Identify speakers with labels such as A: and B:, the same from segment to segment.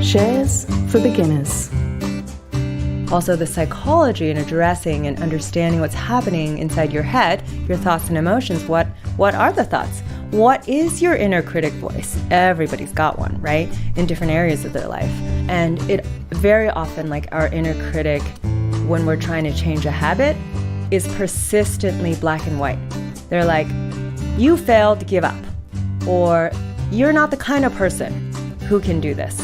A: Shares for beginners.
B: Also, the psychology in addressing and understanding what's happening inside your head, your thoughts and emotions. What are the thoughts? What is your inner critic voice? Everybody's got one, right? In different areas of their life. And it very often, like our inner critic, when we're trying to change a habit, is persistently black and white. They're like, you failed, give up. Or you're not the kind of person who can do this.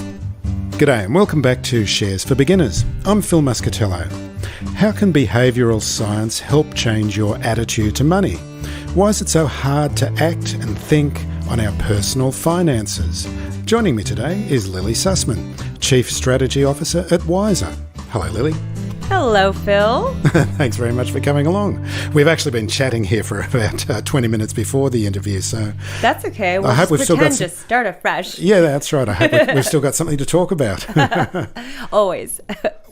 C: G'day and welcome back to Shares for Beginners. I'm Phil Muscatello. How can behavioural science help change your attitude to money? Why is it so hard to act and think on our personal finances? Joining me today is Lili Sussman, Chief Strategy Officer at Wisr. Hello, Lili.
B: Hello, Phil.
C: Thanks very much for coming along. We've actually been chatting here for about 20 minutes before the interview, so...
B: That's okay. We'll
C: I hope we've still got
B: to start afresh.
C: Yeah, that's right. I hope we've still got something to talk about.
B: Always.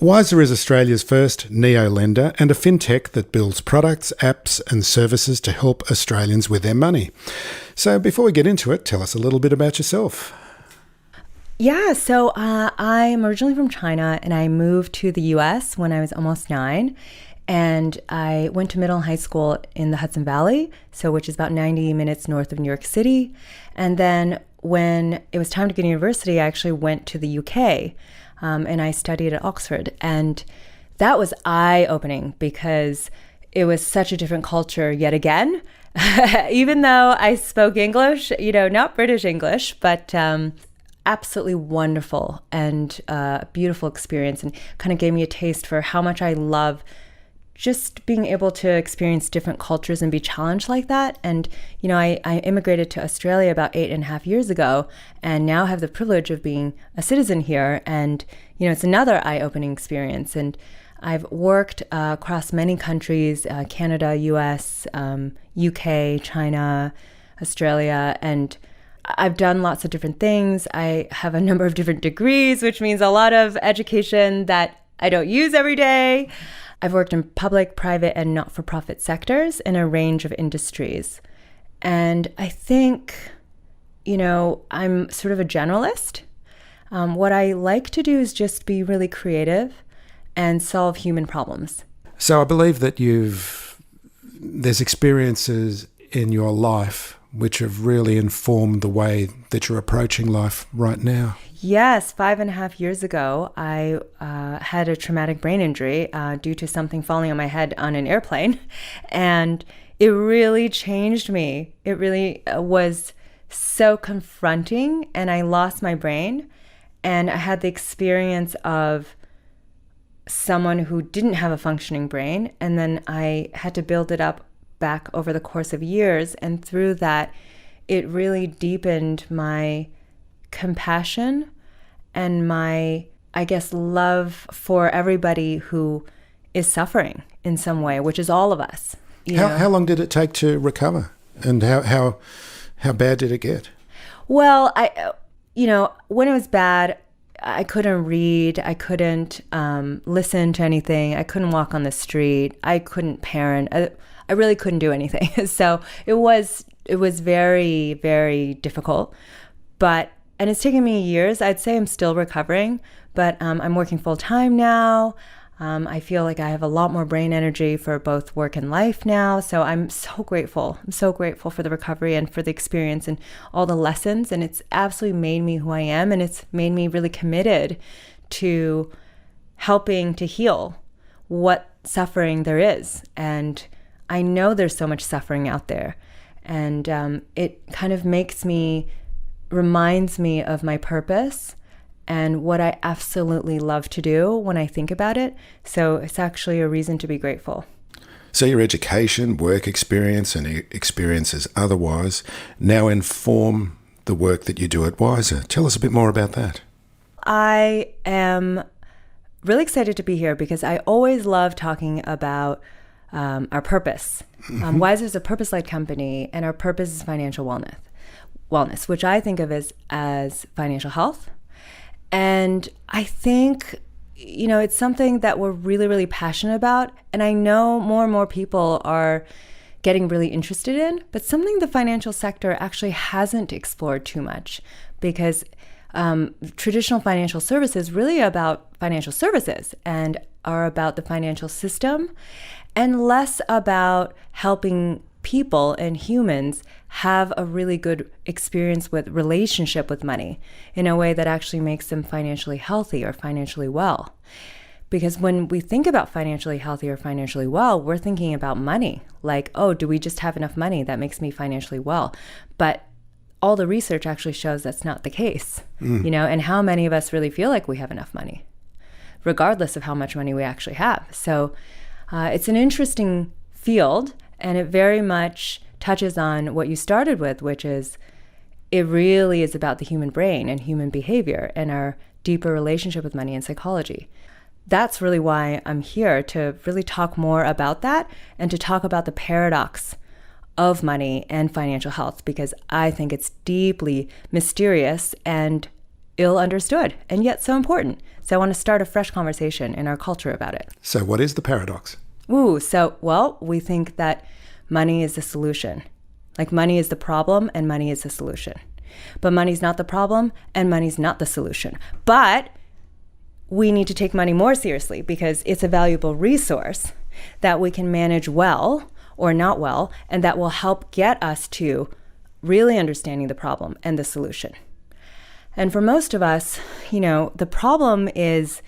C: Wisr is Australia's first neo-lender and a fintech that builds products, apps and services to help Australians with their money. So before we get into it, tell us a little bit about yourself.
B: Yeah, so I'm originally from China and I moved to the US when I was almost 9. And I went to middle and high school in the Hudson Valley, which is about 90 minutes north of New York City. And then when it was time to go to university, I actually went to the UK and I studied at Oxford. And that was eye-opening because it was such a different culture yet again. Even though I spoke English, not British English, but... absolutely wonderful and beautiful experience, and kind of gave me a taste for how much I love just being able to experience different cultures and be challenged like that. And, I immigrated to Australia about 8.5 years ago and now have the privilege of being a citizen here. And, it's another eye-opening experience. And I've worked across many countries, Canada, US, UK, China, Australia, and I've done lots of different things. I have a number of different degrees, which means a lot of education that I don't use every day. I've worked in public, private, and not-for-profit sectors in a range of industries. And I think, I'm sort of a generalist. What I like to do is just be really creative and solve human problems.
C: So I believe that there's experiences in your life which have really informed the way that you're approaching life right now.
B: Yes, 5.5 years ago, I had a traumatic brain injury due to something falling on my head on an airplane. And it really changed me. It really was so confronting, and I lost my brain. And I had the experience of someone who didn't have a functioning brain, and then I had to build it up back over the course of years, and through that it really deepened my compassion and my, love for everybody who is suffering in some way, which is all of us.
C: How long did it take to recover, and how bad did it get?
B: Well, when it was bad, I couldn't read, I couldn't listen to anything, I couldn't walk on the street, I couldn't parent. I really couldn't do anything. So it was very, very difficult. And it's taken me years. I'd say I'm still recovering, but I'm working full time now. I feel like I have a lot more brain energy for both work and life now. So I'm so grateful. I'm so grateful for the recovery and for the experience and all the lessons. And it's absolutely made me who I am. And it's made me really committed to helping to heal what suffering there is. And I know there's so much suffering out there, and it kind of reminds me of my purpose and what I absolutely love to do when I think about it. So it's actually a reason to be grateful.
C: So your education, work experience, and experiences otherwise now inform the work that you do at Wisr. Tell us a bit more about that. I
B: am really excited to be here because I always love talking about our purpose. Wisr is a purpose-led company, and our purpose is financial wellness, which I think of as financial health. And I think, it's something that we're really, really passionate about. And I know more and more people are getting really interested in, but something the financial sector actually hasn't explored too much, because traditional financial services really about financial services and are about the financial system and less about helping people and humans have a really good experience with relationship with money in a way that actually makes them financially healthy or financially well. Because when we think about financially healthy or financially well, we're thinking about money. Like, oh, do we just have enough money that makes me financially well? But all the research actually shows that's not the case, and how many of us really feel like we have enough money, regardless of how much money we actually have. So it's an interesting field, and it very much touches on what you started with, which is it really is about the human brain and human behavior and our deeper relationship with money and psychology. That's really why I'm here, to really talk more about that and to talk about the paradox of money and financial health, because I think it's deeply mysterious and ill understood and yet so important. So I want to start a fresh conversation in our culture about it.
C: So what is the paradox?
B: We think that money is the solution. Like money is the problem and money is the solution. But money's not the problem and money's not the solution. But we need to take money more seriously because it's a valuable resource that we can manage well or not well, and that will help get us to really understanding the problem and the solution. And for most of us, the problem is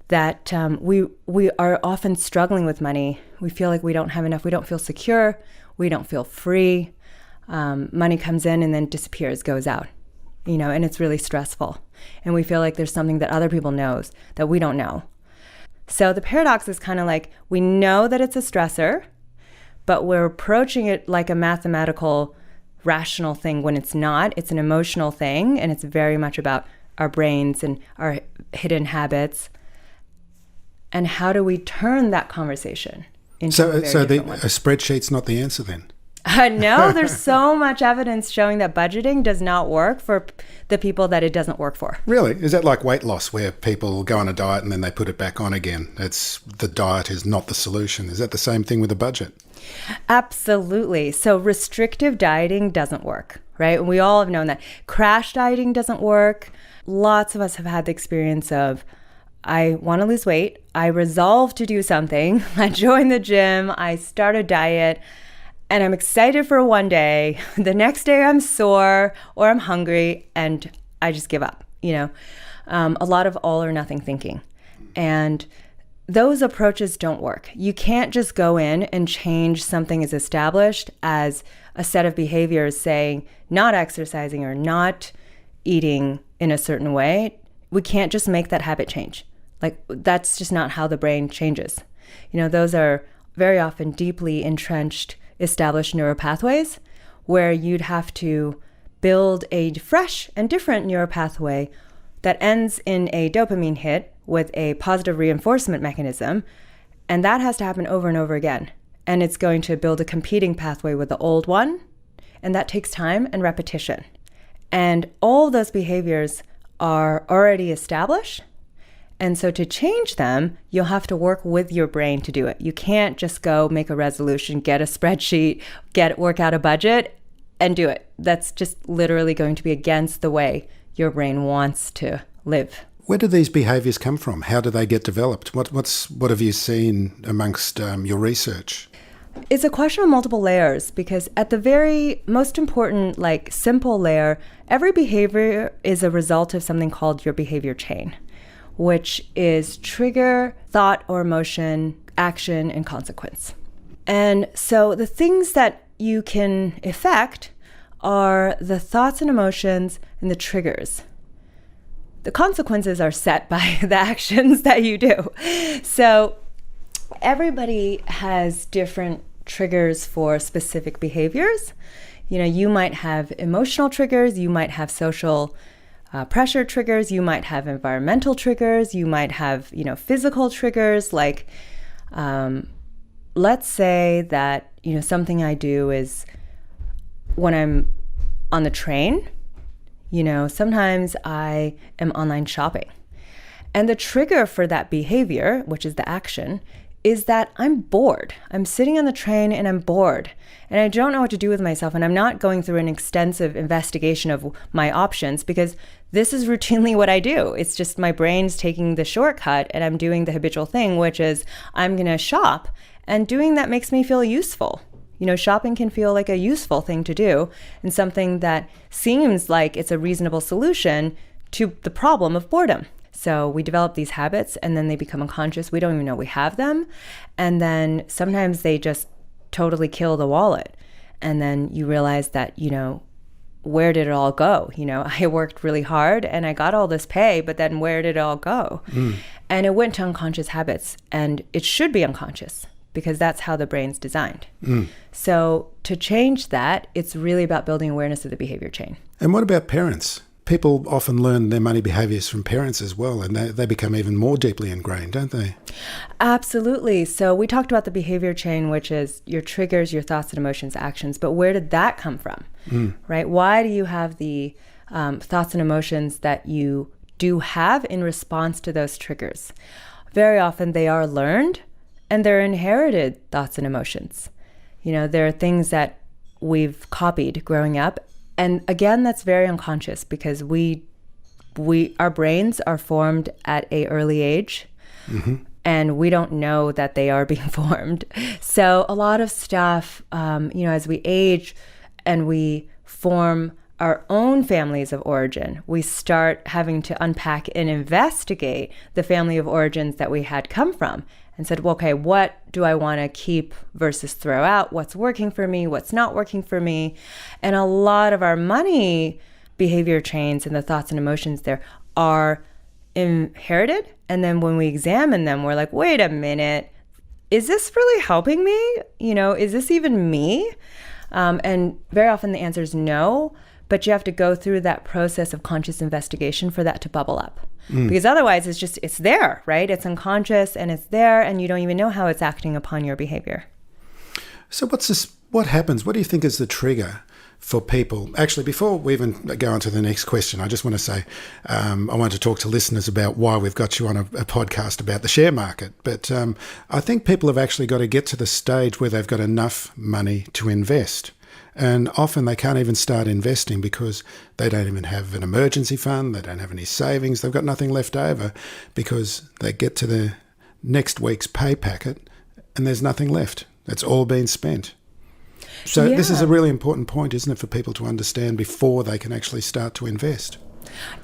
B: that we are often struggling with money. We feel like we don't have enough. We don't feel secure. We don't feel free. Money comes in and then disappears, goes out, and it's really stressful. And we feel like there's something that other people knows that we don't know. So the paradox is kind of like, we know that it's a stressor, but we're approaching it like a mathematical, rational thing when it's not. It's an emotional thing, and it's very much about our brains and our hidden habits. And how do we turn that conversation into a
C: spreadsheet's not the answer then?
B: No, there's so much evidence showing that budgeting does not work for the people that it doesn't work for.
C: Really? Is that like weight loss, where people go on a diet and then they put it back on again? The diet is not the solution. Is that the same thing with a budget?
B: Absolutely. So restrictive dieting doesn't work, right? We all have known that. Crash dieting doesn't work. Lots of us have had the experience of, I want to lose weight. I resolve to do something. I join the gym. I start a diet. And I'm excited for one day. The next day I'm sore or I'm hungry and I just give up, a lot of all or nothing thinking. And those approaches don't work. You can't just go in and change something as established as a set of behaviors, saying not exercising or not eating in a certain way. We can't just make that habit change. Like, that's just not how the brain changes. Those are very often deeply entrenched established neuropathways, where you'd have to build a fresh and different neuropathway that ends in a dopamine hit with a positive reinforcement mechanism. And that has to happen over and over again. And it's going to build a competing pathway with the old one. And that takes time and repetition. And all those behaviors are already established. And so to change them, you'll have to work with your brain to do it. You can't just go make a resolution, get a spreadsheet, work out a budget, and do it. That's just literally going to be against the way your brain wants to live.
C: Where do these behaviours come from? How do they get developed? What have you seen amongst your research?
B: It's a question of multiple layers, because at the very most important, simple layer, every behavior is a result of something called your behavior chain, which is trigger, thought or emotion, action, and consequence. And so the things that you can affect are the thoughts and emotions and the triggers. The consequences are set by the actions that you do. So everybody has different triggers for specific behaviors. You might have emotional triggers, you might have social pressure triggers, you might have environmental triggers, you might have, physical triggers. Let's say that, something I do is when I'm on the train, sometimes I am online shopping. And the trigger for that behavior, which is the action, is that I'm bored. I'm sitting on the train and I'm bored. And I don't know what to do with myself. And I'm not going through an extensive investigation of my options because this is routinely what I do. It's just my brain's taking the shortcut and I'm doing the habitual thing, which is I'm going to shop. And doing that makes me feel useful. Shopping can feel like a useful thing to do and something that seems like it's a reasonable solution to the problem of boredom. So we develop these habits and then they become unconscious. We don't even know we have them. And then sometimes they just totally kill the wallet. And then you realize that, where did it all go? I worked really hard and I got all this pay, but then where did it all go? And it went to unconscious habits, and it should be unconscious because that's how the brain's designed. So to change that, it's really about building awareness of the behavior chain.
C: And what about parents? People often learn their money behaviours from parents as well, and they become even more deeply ingrained, don't they?
B: Absolutely. So we talked about the behavior chain, which is your triggers, your thoughts and emotions, actions. But where did that come from, right? Why do you have the thoughts and emotions that you do have in response to those triggers? Very often they are learned and they're inherited thoughts and emotions. There are things that we've copied growing up. And again, that's very unconscious because our brains are formed at an early age, and we don't know that they are being formed. So a lot of stuff, as we age and we form our own families of origin, we start having to unpack and investigate the family of origins that we had come from. And said, well, okay, what do I want to keep versus throw out? What's working for me? What's not working for me? And a lot of our money behavior chains and the thoughts and emotions there are inherited. And then when we examine them, we're like, wait a minute, is this really helping me? Is this even me? And very often the answer is no, but you have to go through that process of conscious investigation for that to bubble up. Because otherwise it's there, right? It's unconscious and it's there and you don't even know how it's acting upon your behavior.
C: So what happens? What do you think is the trigger for people? Actually, before we even go on to the next question, I just want to say I want to talk to listeners about why we've got you on a podcast about the share market. But I think people have actually got to get to the stage where they've got enough money to invest. And often they can't even start investing because they don't even have an emergency fund, they don't have any savings, they've got nothing left over because they get to the next week's pay packet and there's nothing left. It's all been spent. So This is a really important point, isn't it, for people to understand before they can actually start to invest?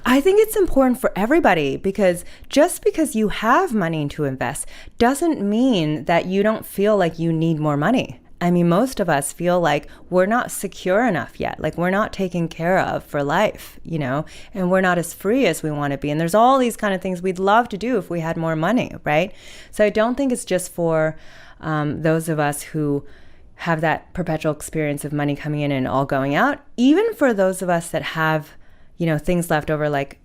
B: I think it's important for everybody because just because you have money to invest doesn't mean that you don't feel like you need more money. I mean, most of us feel like we're not secure enough yet, like we're not taken care of for life, and we're not as free as we want to be. And there's all these kind of things we'd love to do if we had more money, right? So I don't think it's just for those of us who have that perpetual experience of money coming in and all going out. Even for those of us that have, things left over, like,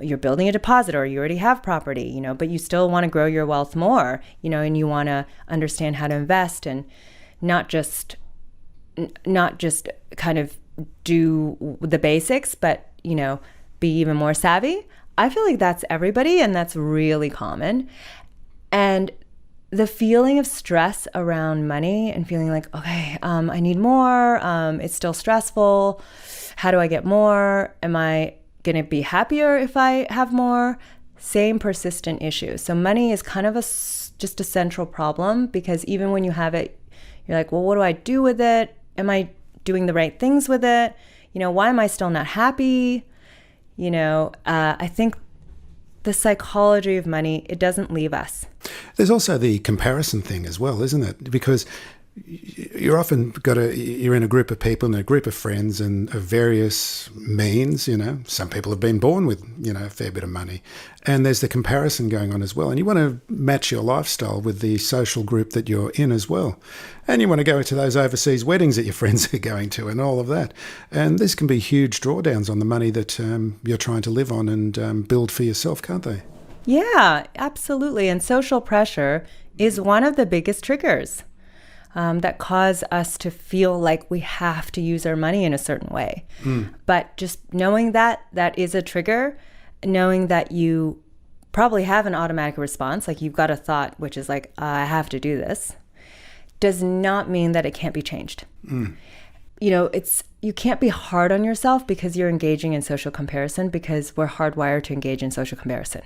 B: you're building a deposit or you already have property, but you still want to grow your wealth more, and you want to understand how to invest and not just kind of do the basics, but, be even more savvy. I feel like that's everybody and that's really common. And the feeling of stress around money and feeling like, okay, I need more. It's still stressful. How do I get more? Am I going to be happier if I have more? Same persistent issue. So money is kind of just a central problem because even when you have it, you're like, well, what do I do with it? Am I doing the right things with it? Why am I still not happy? I think the psychology of money, it doesn't leave us.
C: There's also the comparison thing as well, isn't it? Because you're often you're in a group of people and a group of friends and of various means, some people have been born with, a fair bit of money, and there's the comparison going on as well. And you want to match your lifestyle with the social group that you're in as well. And you want to go to those overseas weddings that your friends are going to and all of that. And this can be huge drawdowns on the money that you're trying to live on and build for yourself, can't they?
B: Yeah, absolutely. And social pressure is one of the biggest triggers that cause us to feel like we have to use our money in a certain way. But just knowing that is a trigger, knowing that you probably have an automatic response, like you've got a thought, which is like, I have to do this, does not mean that it can't be changed. You know, you can't be hard on yourself because you're engaging in social comparison, because we're hardwired to engage in social comparison.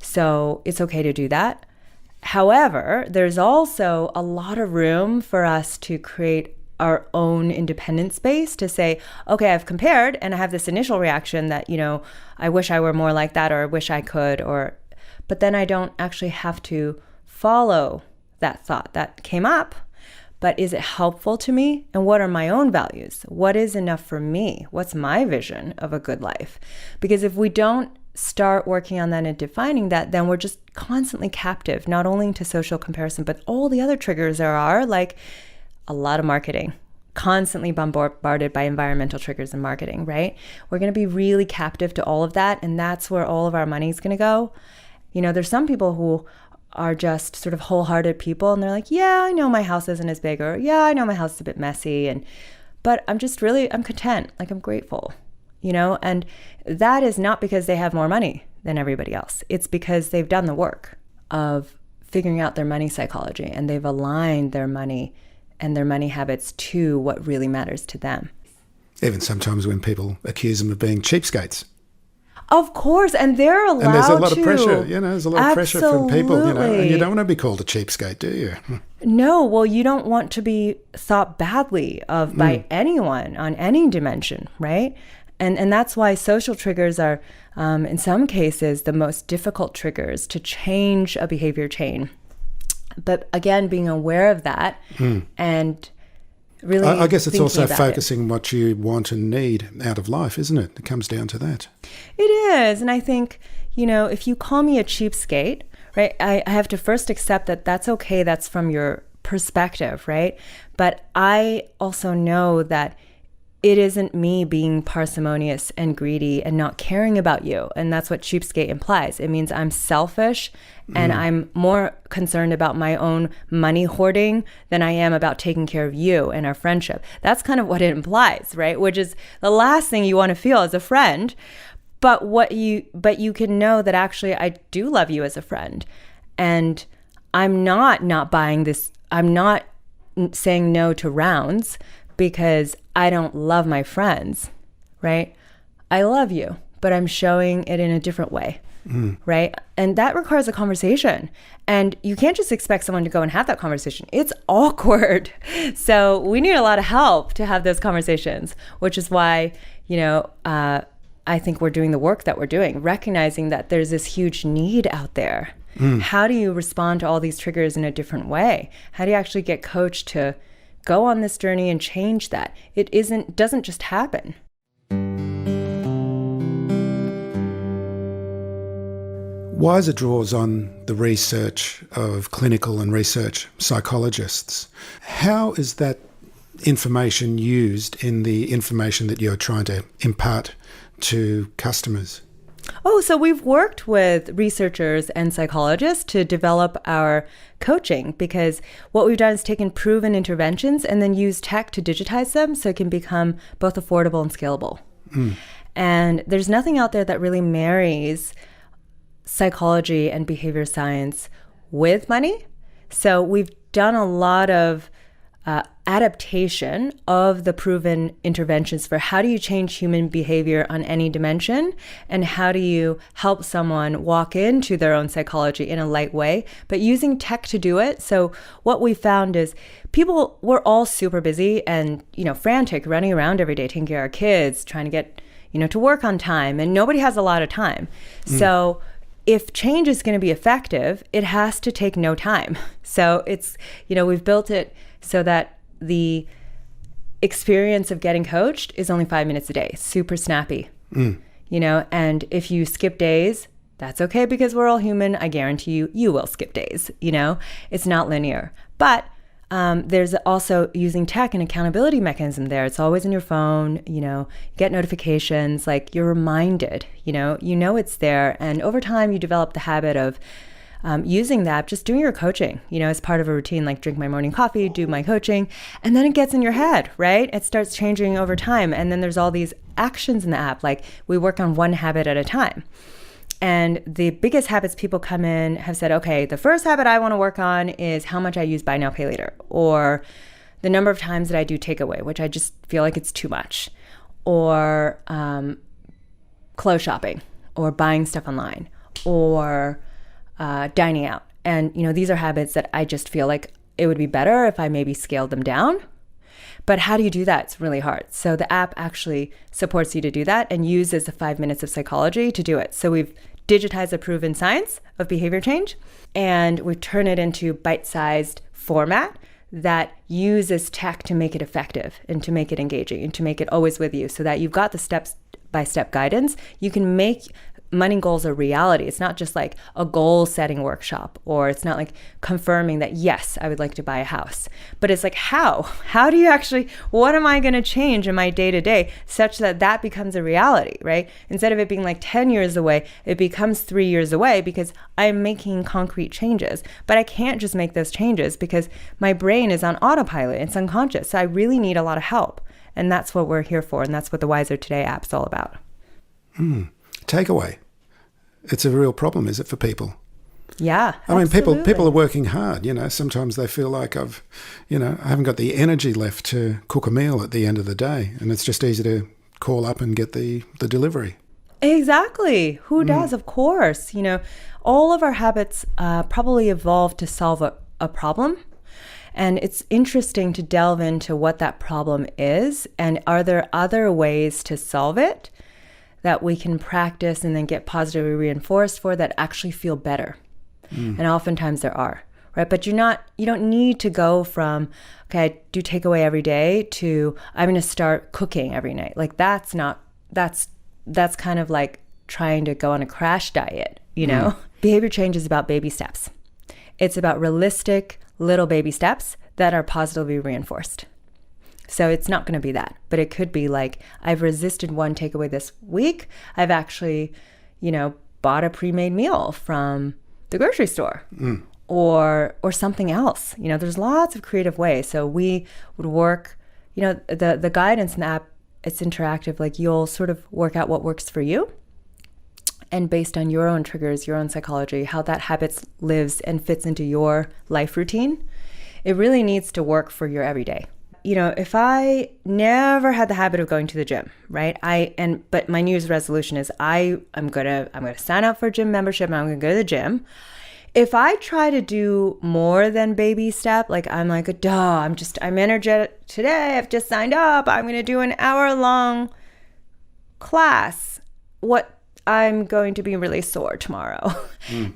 B: So it's okay to do that. However, there's also a lot of room for us to create our own independent space to say, okay, I've compared and I have this initial reaction that, you know, I wish I were more like that, or I wish I could, but then I don't actually have to follow that thought that came up. But is it helpful to me? And what are my own values? What is enough for me? What's my vision of a good life? Because if we don't start working on that and defining that, then we're just constantly captive, not only to social comparison, but all the other triggers there are, like a lot of marketing, constantly bombarded by environmental triggers in marketing, right? We're going to be really captive to all of that. And that's where all of our money is going to go. You know, there's some people who are just sort of wholehearted people, and they're like, yeah, I know my house isn't as big, or yeah, I know my house is a bit messy, but I'm content, like I'm grateful, you know? And that is not because they have more money than everybody else. It's because they've done the work of figuring out their money psychology, and they've aligned their money and their money habits to what really matters to them.
C: Even sometimes when people accuse them of being cheapskates.
B: Of course, and they're allowed to.
C: And there's a lot of pressure, you know, there's a lot of pressure from people, you know, and you don't want to be called a cheapskate, do you?
B: No, well, you don't want to be thought badly of by anyone on any dimension, right? And that's why social triggers are, in some cases, the most difficult triggers to change a behavior chain. But again, being aware of that and really,
C: I guess it's also focusing what you want and need out of life, isn't it? It comes down to that.
B: It is. And I think, you know, if you call me a cheapskate, right, I have to first accept that that's okay. That's from your perspective, right? But I also know that it isn't me being parsimonious and greedy and not caring about you. And that's what cheapskate implies. It means I'm selfish and I'm more concerned about my own money hoarding than I am about taking care of you and our friendship. That's kind of what it implies, right? Which is the last thing you want to feel as a friend. But you can know that actually I do love you as a friend. And I'm not buying this. I'm not saying no to rounds because I don't love my friends, right? I love you, but I'm showing it in a different way, right? And that requires a conversation. And you can't just expect someone to go and have that conversation. It's awkward. So we need a lot of help to have those conversations, which is why, you know, I think we're doing the work that we're doing, recognizing that there's this huge need out there. How do you respond to all these triggers in a different way? How do you actually get coached to go on this journey and change that? It doesn't just happen.
C: Wisr draws on the research of clinical and research psychologists. How is that information used in the information that you're trying to impart to customers?
B: Oh, so we've worked with researchers and psychologists to develop our coaching, because what we've done is taken proven interventions and then use tech to digitize them so it can become both affordable and scalable. And there's nothing out there that really marries psychology and behavior science with money. So we've done a lot of adaptation of the proven interventions for how do you change human behavior on any dimension, and how do you help someone walk into their own psychology in a light way, but using tech to do it. So what we found is people were all super busy and, you know, frantic, running around every day, taking care of our kids, trying to get, you know, to work on time, and nobody has a lot of time. So if change is going to be effective, it has to take no time. So it's, you know, we've built it so that the experience of getting coached is only 5 minutes a day, super snappy, you know, and if you skip days, that's okay, because we're all human. I guarantee you will skip days, you know, it's not linear. But there's also using tech and accountability mechanism there. It's always in your phone, you know, you get notifications, like you're reminded, you know it's there. And over time, you develop the habit of using that, just doing your coaching, you know, as part of a routine, like drink my morning coffee, do my coaching, and then it gets in your head, right? It starts changing over time. And then there's all these actions in the app, like we work on one habit at a time. And the biggest habits people come in have said, okay, the first habit I want to work on is how much I use buy now, pay later, or the number of times that I do takeaway, which I just feel like it's too much, or clothes shopping, or buying stuff online, or dining out. And, these are habits that I just feel like it would be better if I maybe scaled them down. But how do you do that? It's really hard. So the app actually supports you to do that and uses the 5 minutes of psychology to do it. So we've digitized the proven science of behavior change, and we've turned it into bite-sized format that uses tech to make it effective and to make it engaging and to make it always with you, so that you've got the step-by-step guidance. You can make money goals a reality. It's not just like a goal-setting workshop, or it's not like confirming that, yes, I would like to buy a house. But it's like, how? How do you actually, what am I going to change in my day-to-day such that that becomes a reality, right? Instead of it being like 10 years away, it becomes 3 years away because I'm making concrete changes. But I can't just make those changes because my brain is on autopilot. It's unconscious. So I really need a lot of help. And that's what we're here for. And that's what the Wisr Today app's all about.
C: Takeaway. It's a real problem, is it, for people?
B: Yeah,
C: I mean,
B: absolutely.
C: people are working hard, sometimes they feel like I haven't got the energy left to cook a meal at the end of the day, and it's just easy to call up and get the delivery.
B: Exactly. Who does? Of course. All of our habits probably evolved to solve a problem. And it's interesting to delve into what that problem is, and are there other ways to solve it that we can practice and then get positively reinforced for that actually feel better. And oftentimes there are, right? But you don't need to go from, okay, I do takeaway every day, to I'm going to start cooking every night. Like that's kind of like trying to go on a crash diet, Behavior change is about baby steps. It's about realistic little baby steps that are positively reinforced. So it's not going to be that, but it could be like, I've resisted one takeaway this week. I've actually, bought a pre-made meal from the grocery store or something else. There's lots of creative ways. So we would work, the guidance in the app, it's interactive. Like you'll sort of work out what works for you. And based on your own triggers, your own psychology, how that habit lives and fits into your life routine, it really needs to work for your everyday. If I never had the habit of going to the gym, right? But my New Year's resolution is I'm gonna sign up for a gym membership and I'm gonna go to the gym. If I try to do more than baby step, like I'm like, I'm energetic today, I've just signed up, I'm gonna do an hour-long class. I'm going to be really sore tomorrow.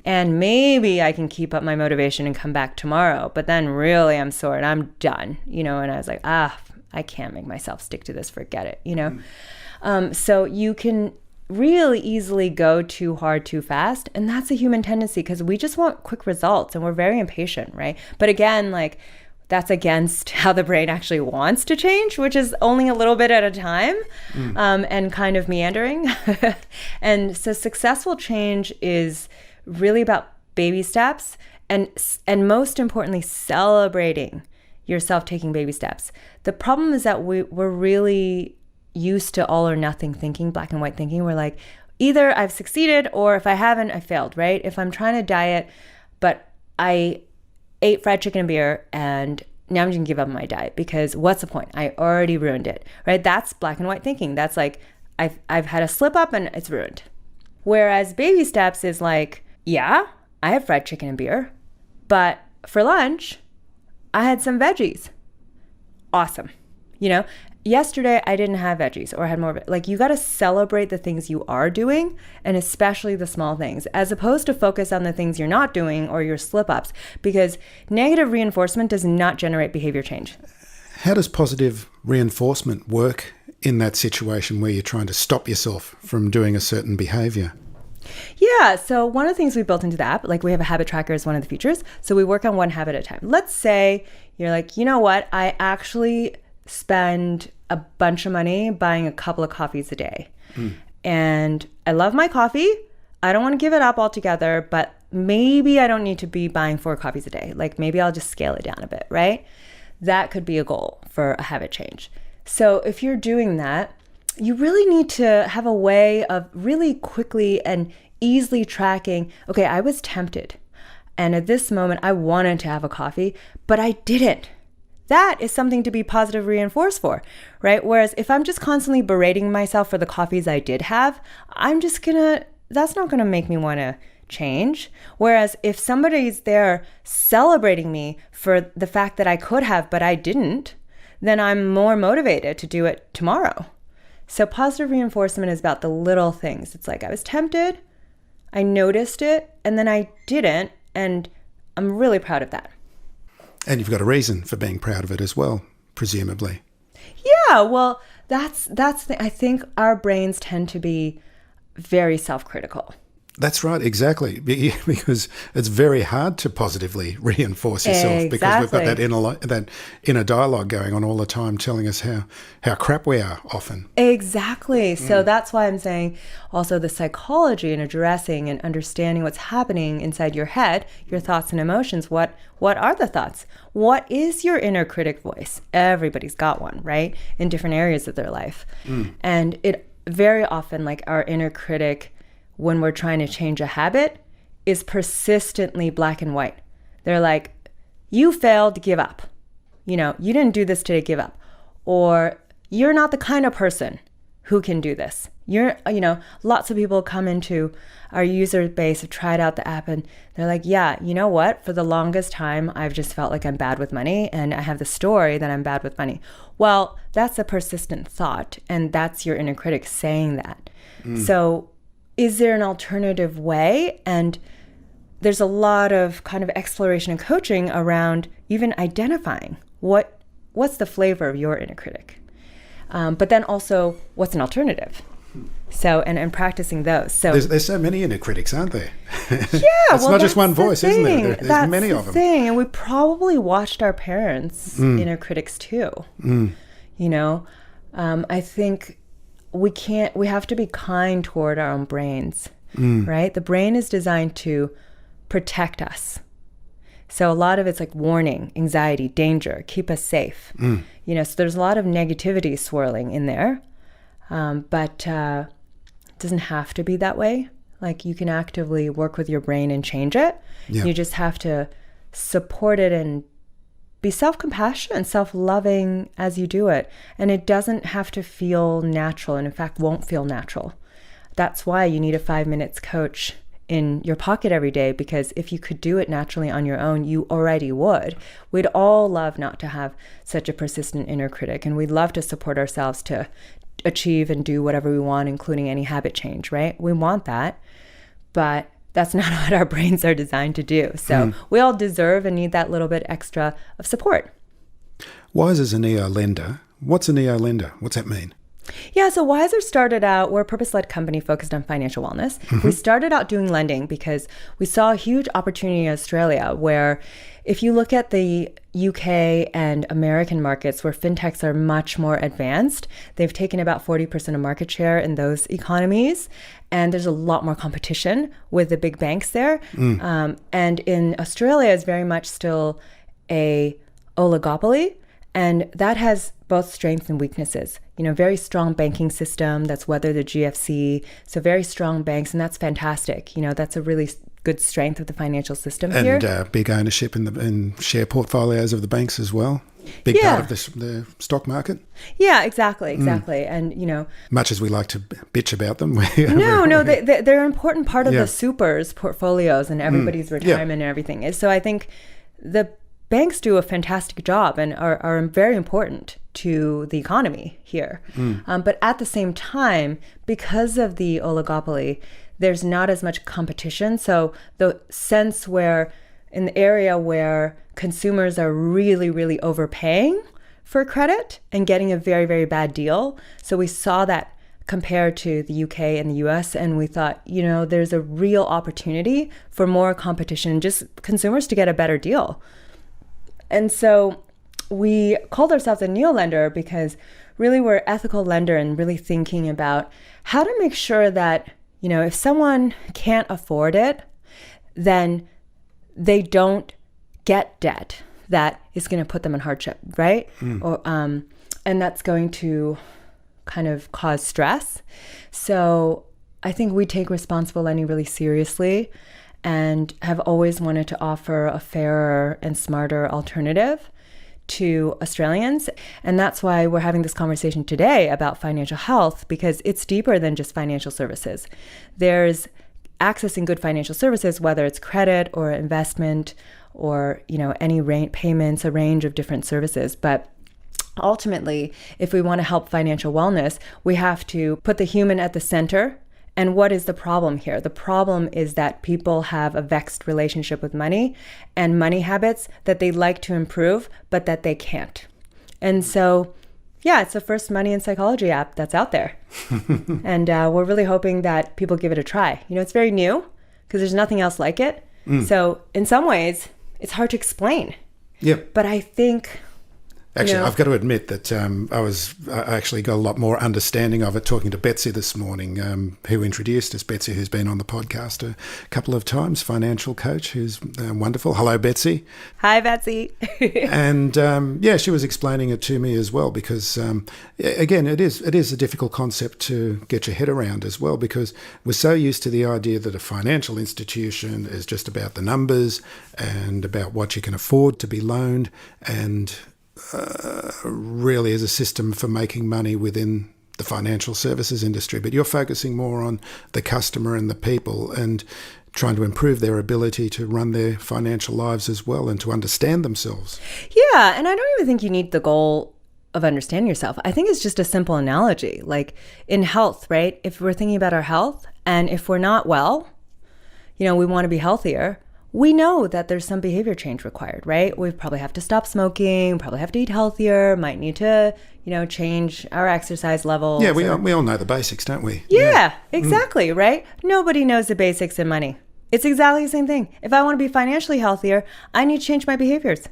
B: And maybe I can keep up my motivation and come back tomorrow. But then really I'm sore and I'm done, and I was like, I can't make myself stick to this, forget it, So you can really easily go too hard, too fast. And that's a human tendency because we just want quick results and we're very impatient, right? But again, like that's against how the brain actually wants to change, which is only a little bit at a time, and kind of meandering. And so successful change is really about baby steps and most importantly, celebrating yourself taking baby steps. The problem is that we're really used to all or nothing thinking, black and white thinking. We're like, either I've succeeded or if I haven't, I failed, right? If I'm trying to diet, but I ate fried chicken and beer and now I'm just gonna give up my diet because what's the point? I already ruined it, right? That's black and white thinking. That's like, I've had a slip up and it's ruined. Whereas baby steps is like, yeah, I have fried chicken and beer, but for lunch, I had some veggies. Awesome. Yesterday I didn't have veggies or I had more. Like you got to celebrate the things you are doing and especially the small things as opposed to focus on the things you're not doing or your slip ups because negative reinforcement does not generate behavior change.
C: How does positive reinforcement work in that situation where you're trying to stop yourself from doing a certain behavior?
B: Yeah, so one of the things we built into the app, like we have a habit tracker as one of the features. So we work on one habit at a time. Let's say you're like, you know what? I actually spend a bunch of money buying a couple of coffees a day. And I love my coffee. I don't want to give it up altogether, but maybe I don't need to be buying 4 coffees a day. Like maybe I'll just scale it down a bit, right? That could be a goal for a habit change. So if you're doing that, you really need to have a way of really quickly and easily tracking, okay, I was tempted. And at this moment, I wanted to have a coffee, but I didn't. That is something to be positive reinforced for, right? Whereas if I'm just constantly berating myself for the coffees I did have, that's not gonna make me wanna change. Whereas if somebody's there celebrating me for the fact that I could have, but I didn't, then I'm more motivated to do it tomorrow. So positive reinforcement is about the little things. It's like I was tempted, I noticed it, and then I didn't, and I'm really proud of that.
C: And you've got a reason for being proud of it as well, presumably.
B: Yeah, well, I think our brains tend to be very self-critical.
C: That's right, exactly. Because it's very hard to positively reinforce yourself because we've got that inner dialogue going on all the time telling us how crap we are often.
B: Exactly. So that's why I'm saying also the psychology and addressing and understanding what's happening inside your head, your thoughts and emotions. What are the thoughts? What is your inner critic voice? Everybody's got one, right? In different areas of their life. And it very often, like our inner critic, when we're trying to change a habit, is persistently black and white. They're like, you failed, give up. You didn't do this today, give up. Or you're not the kind of person who can do this. Lots of people come into our user base, have tried out the app, and they're like, yeah, you know what? For the longest time, I've just felt like I'm bad with money, and I have the story that I'm bad with money. Well, that's a persistent thought, and that's your inner critic saying that. So is there an alternative way? And there's a lot of kind of exploration and coaching around even identifying what's the flavor of your inner critic. But then also, what's an alternative? So, and practicing those. So
C: there's so many inner critics, aren't there?
B: Yeah,
C: it's not just one voice, isn't there? There's many of them.
B: And we probably watched our parents' inner critics too. I think we have to be kind toward our own brains, right? The brain is designed to protect us. So a lot of it's like warning, anxiety, danger, keep us safe. So there's a lot of negativity swirling in there, but it doesn't have to be that way. Like you can actively work with your brain and change it. Yeah. You just have to support it and be self-compassionate and self-loving as you do it. And it doesn't have to feel natural, and in fact won't feel natural. That's why you need a 5 minutes coach in your pocket every day, because if you could do it naturally on your own, you already would. We'd all love not to have such a persistent inner critic, and we'd love to support ourselves to achieve and do whatever we want, including any habit change, right? We want that, but that's not what our brains are designed to do. So we all deserve and need that little bit extra of support.
C: Wisr is a neo-lender. What's a neo-lender? What's that mean?
B: Yeah, so Wisr started out, we're a purpose-led company focused on financial wellness. We started out doing lending because we saw a huge opportunity in Australia where if you look at the UK and American markets where fintechs are much more advanced, they've taken about 40% of market share in those economies. And there's a lot more competition with the big banks there. And in Australia, it's very much still a oligopoly. And that has both strengths and weaknesses. Very strong banking system that's weathered the GFC. So very strong banks, and that's fantastic. That's a really good strength of the financial system here. And
C: big ownership in share portfolios of the banks as well. Big part of the stock market.
B: Yeah, exactly. And,
C: much as we like to bitch about them.
B: They're an important part of the supers portfolios and everybody's retirement and everything. So I think the banks do a fantastic job and are very important to the economy here. But at the same time, because of the oligopoly, there's not as much competition. So the sense where in the area where consumers are really, really overpaying for credit and getting a very, very bad deal. So we saw that compared to the UK and the US, and we thought, there's a real opportunity for more competition, just consumers to get a better deal. And so we called ourselves a neo-lender because really we're an ethical lender and really thinking about how to make sure that, if someone can't afford it, then they don't get debt that is going to put them in hardship, right? And that's going to kind of cause stress. So I think we take responsible lending really seriously and have always wanted to offer a fairer and smarter alternative to Australians. And that's why we're having this conversation today about financial health, because it's deeper than just financial services. There's accessing good financial services, whether it's credit or investment or, any payments, a range of different services. But ultimately, if we want to help financial wellness, we have to put the human at the center. And what is the problem here? The problem is that people have a vexed relationship with money and money habits that they like to improve, but that they can't. And so, it's the first money and psychology app that's out there. And we're really hoping that people give it a try. It's very new because there's nothing else like it. So in some ways, it's hard to explain.
C: Yep.
B: But I think...
C: Actually, I've got to admit that I actually got a lot more understanding of it talking to Betsy this morning, who introduced us. Betsy, who's been on the podcast a couple of times, financial coach, who's wonderful. Hello, Betsy.
B: Hi, Betsy.
C: And she was explaining it to me as well because, again, it is a difficult concept to get your head around as well, because we're so used to the idea that a financial institution is just about the numbers and about what you can afford to be loaned, and really is a system for making money within the financial services industry. But you're focusing more on the customer and the people and trying to improve their ability to run their financial lives as well and to understand themselves.
B: Yeah, and I don't even think you need the goal of understanding yourself. I think it's just a simple analogy. Like in health, right? If we're thinking about our health and if we're not well, we want to be healthier. We know that there's some behavior change required, right? We probably have to stop smoking, probably have to eat healthier, might need to, change our exercise levels.
C: Yeah, we all know the basics, don't we?
B: Yeah, exactly, right? Nobody knows the basics in money. It's exactly the same thing. If I want to be financially healthier, I need to change my behaviors,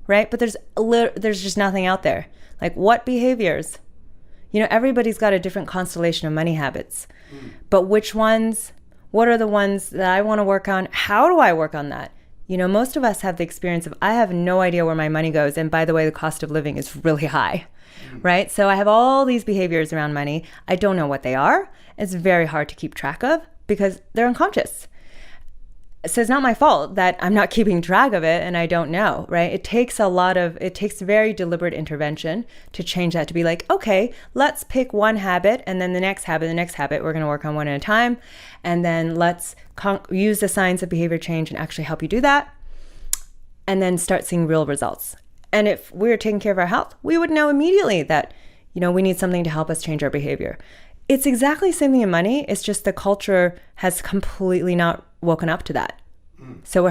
B: right? But there's just nothing out there. Like what behaviors? Everybody's got a different constellation of money habits. But which ones... What are the ones that I want to work on? How do I work on that? Most of us have the experience of, I have no idea where my money goes. And by the way, the cost of living is really high, right? So I have all these behaviors around money. I don't know what they are. It's very hard to keep track of because they're unconscious. So it's not my fault that I'm not keeping track of it and I don't know, right? It takes very deliberate intervention to change that, to be like, okay, let's pick one habit and then the next habit, we're going to work on one at a time. And then let's use the science of behavior change and actually help you do that. And then start seeing real results. And if we were taking care of our health, we would know immediately that, we need something to help us change our behavior. It's exactly the same thing in money. It's just the culture has completely not woken up to that. So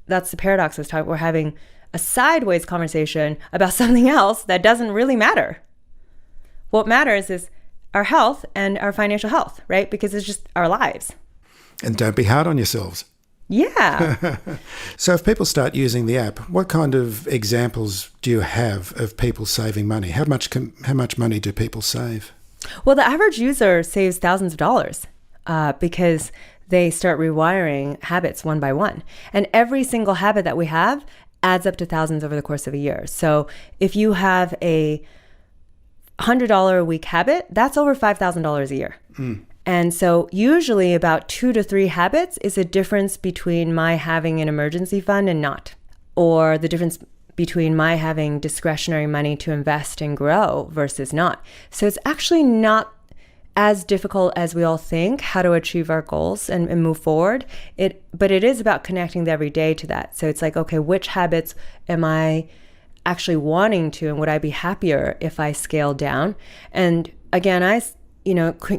B: that's the paradox I was talking. We're having a sideways conversation about something else that doesn't really matter. What matters is our health and our financial health, right? Because it's just our lives.
C: And don't be hard on yourselves.
B: Yeah.
C: So if people start using the app, what kind of examples do you have of people saving money? How much money do people save?
B: Well, the average user saves thousands of dollars because they start rewiring habits one by one. And every single habit that we have adds up to thousands over the course of a year. So if you have a $100 a week habit, that's over $5,000 a year. And so usually about 2 to 3 habits is a difference between my having an emergency fund and not, or the difference between my having discretionary money to invest and grow versus not. So it's actually not as difficult as we all think how to achieve our goals and move forward. But it is about connecting the everyday to that. So it's like, okay, which habits am I actually wanting to, and would I be happier if I scaled down? And again, I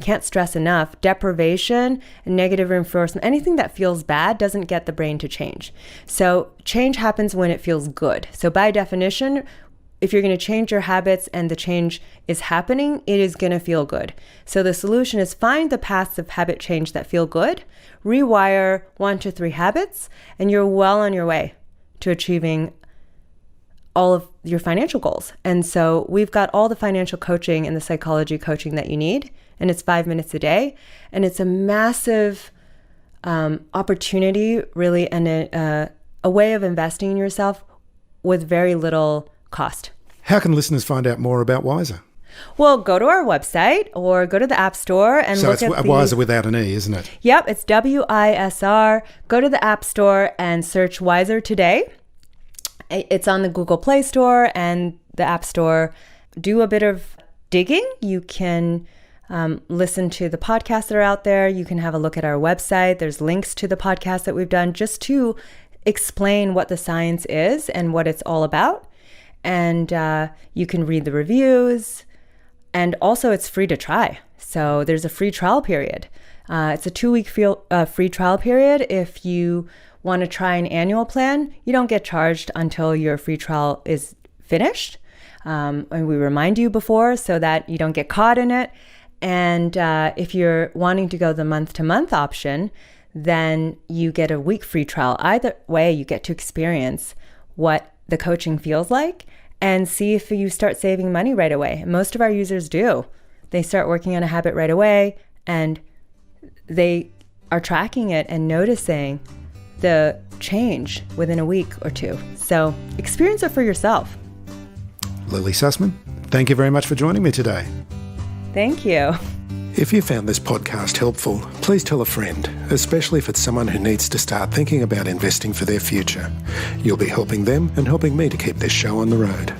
B: can't stress enough, deprivation and negative reinforcement, anything that feels bad doesn't get the brain to change. So change happens when it feels good. So by definition, if you're going to change your habits and the change is happening, it is going to feel good. So the solution is find the paths of habit change that feel good, rewire 1 to 3 habits, and you're well on your way to achieving all of your financial goals. And so we've got all the financial coaching and the psychology coaching that you need, and it's 5 minutes a day. And it's a massive opportunity, really, and a way of investing in yourself with very little cost.
C: How can listeners find out more about Wisr?
B: Well, go to our website or go to the App Store and
C: So
B: look
C: it's
B: at
C: Wisr without an E, isn't it?
B: Yep, it's WISR. Go to the App Store and search Wisr Today. It's on the Google Play Store and the App Store. Do a bit of digging. You can listen to the podcasts that are out there. You can have a look at our website. There's links to the podcasts that we've done just to explain what the science is and what it's all about. And you can read the reviews. And also, it's free to try. So there's a free trial period. It's a 2-week free trial period. If you want to try an annual plan, you don't get charged until your free trial is finished. And we remind you before so that you don't get caught in it. And if you're wanting to go the month-to-month option, then you get a week free trial. Either way, you get to experience what the coaching feels like and see if you start saving money right away. Most of our users do. They start working on a habit right away, and they are tracking it and noticing the change within a week or two. So experience it for yourself.
C: Lili Sussman, thank you very much for joining me today.
B: Thank you.
C: If you found this podcast helpful, please tell a friend, especially if it's someone who needs to start thinking about investing for their future. You'll be helping them and helping me to keep this show on the road.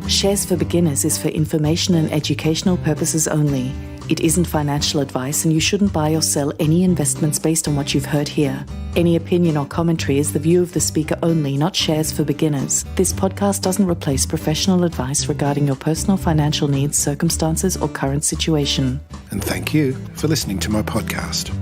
A: Shares for Beginners is for information and educational purposes only. It isn't financial advice, and you shouldn't buy or sell any investments based on what you've heard here. Any opinion or commentary is the view of the speaker only, not Shares for Beginners. This podcast doesn't replace professional advice regarding your personal financial needs, circumstances, or current situation.
C: And thank you for listening to my podcast.